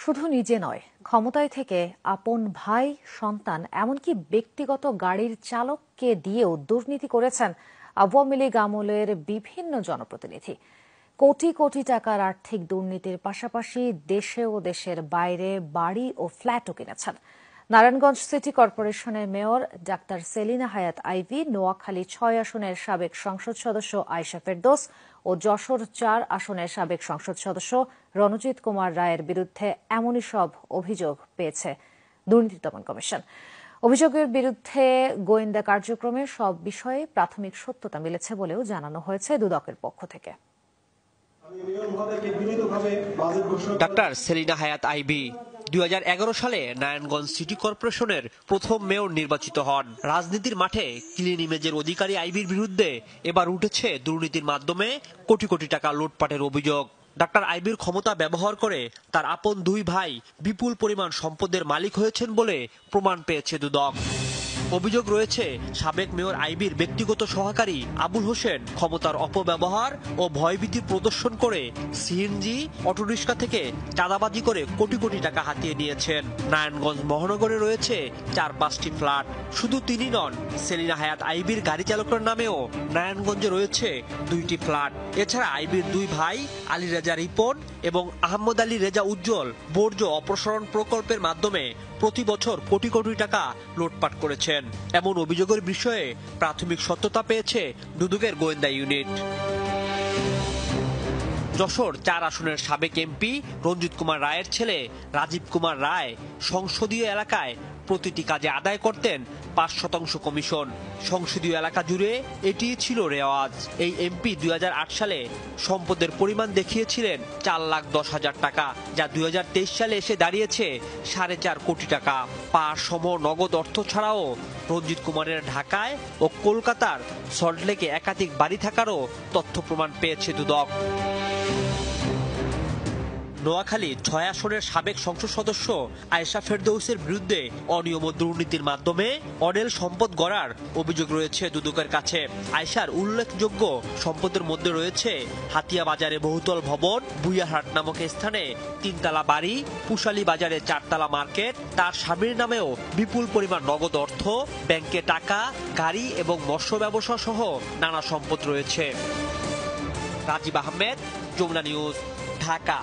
শুধু নিজে নয়, ক্ষমতায় থেকে আপন ভাই, সন্তান, এমনকি ব্যক্তিগত গাড়ির চালককে দিয়েও দুর্নীতি করেছেন আওয়ামী লীগ আমলের বিভিন্ন জনপ্রতিনিধি। কোটি কোটি টাকার আর্থিক দুর্নীতির পাশাপাশি দেশে ও দেশের বাইরে বাড়ি ও ফ্ল্যাটও কিনেছেন। নারায়ণগঞ্জ সিটি কর্পোরেশনের মেয়র ডাক্তার সেলিনা হায়াৎ আইভী, নোয়াখালী ৬ আসনের সাবেক সংসদ সদস্য আয়েশা ফেরদৌস ও যশোর ৪ আসনের সাবেক সংসদ সদস্য রণজিৎ কুমার রায়ের বিরুদ্ধে এমনই সব অভিযোগ পেয়েছে দুর্নীতি দমন কমিশন। অভিযোগের বিরুদ্ধে গোয়েন্দা কার্যক্রমের সব বিষয়ে প্রাথমিক সত্যতা মিলেছে বলেও জানানো হয়েছে দুদকের পক্ষ থেকে। ডাক্তার সেলিনা হায়াৎ আইভী ২০১১ সালে নারায়ণগঞ্জ সিটি কর্পোরেশনের প্রথম মেয়র নির্বাচিত হন। রাজনীতির মাঠে ক্লিন ইমেজের অধিকারী আইভীর বিরুদ্ধে এবার উঠেছে দুর্নীতির মাধ্যমে কোটি কোটি টাকা লুটপাটের অভিযোগ। ডাক্তার আইভীর ক্ষমতা ব্যবহার করে তার আপন দুই ভাই বিপুল পরিমাণ সম্পদের মালিক হয়েছেন বলে প্রমাণ পেয়েছে দুদক। অভিযোগ রয়েছে সাবেক মেয়র আইভীর ব্যক্তিগত সহকারী আবুল হোসেন ক্ষমতার অপব্যবহার ও ভয়ভীতি প্রদর্শন করে সিএনজি অটোরিকশা থেকে চাঁদাবাজি করে কোটি কোটি টাকা হাতিয়ে নিয়েছেন। নারায়ণগঞ্জ মহানগরে রয়েছে ৪-৫টি ফ্ল্যাট। শুধু তিনি নন, সেলিনা হায়াৎ আইভীর গাড়ি চালকের নামেও নারায়ণগঞ্জে রয়েছে ২টি ফ্ল্যাট। এছাড়া আইভীর দুই ভাই আলী রেজা রিপন এবং আহমদ আলী রেজা উজ্জ্বল বর্জ্য অপসারণ প্রকল্পের মাধ্যমে প্রতি বছর কোটি কোটি টাকা লুটপাট করেছেন। এমন অভিযোগের বিষয়ে প্রাথমিক সত্যতা পেয়েছে দুদকের গোয়েন্দা ইউনিট। যশোর ৪ আসনের সাবেক এমপি রঞ্জিত কুমার রায়ের ছেলে রাজীব কুমার রায় সংসদীয় এলাকায় প্রতিটি কাজে আদায় করতেন ৫% কমিশন। সংসদীয় এলাকা জুড়ে এটি ছিল রেওয়াজ। এই এমপি ২০০৮ সালে সম্পদের পরিমাণ দেখিয়েছিলেন ৪,১০,০০০ টাকা, যা ২০২৩ সালে এসে দাঁড়িয়েছে ৪.৫ কোটি টাকা। পার সম নগদ অর্থ ছাড়াও রঞ্জিত কুমারের ঢাকায় ও কলকাতার সল্টলেকে একাধিক বাড়ি থাকারও তথ্য প্রমাণ পেয়েছে দুদক। নোয়াখালী ৬ আসনের সাবেক সংসদ সদস্য আয়েশা ফেরদৌসের বিরুদ্ধে অনিয়ম ও দুর্নীতির মাধ্যমে অডেল সম্পদ গড়ার অভিযোগ রয়েছে দুদকের কাছে। আয়েশার উল্লেখযোগ্য সম্পদের মধ্যে রয়েছে হাতিয়া বাজারে বহুতল ভবন, বুইয়ারহাট নামক স্থানে ৩তলা বাড়ি, পুশালী বাজারে ৪তলা মার্কেট। তার স্বামীর নামেও বিপুল পরিমাণ নগদ অর্থ, ব্যাংকে টাকা, গাড়ি এবং মৎস্য ব্যবসা সহ নানা সম্পদ রয়েছে। রাজীব আহমেদ, যমুনা নিউজ, ঢাকা।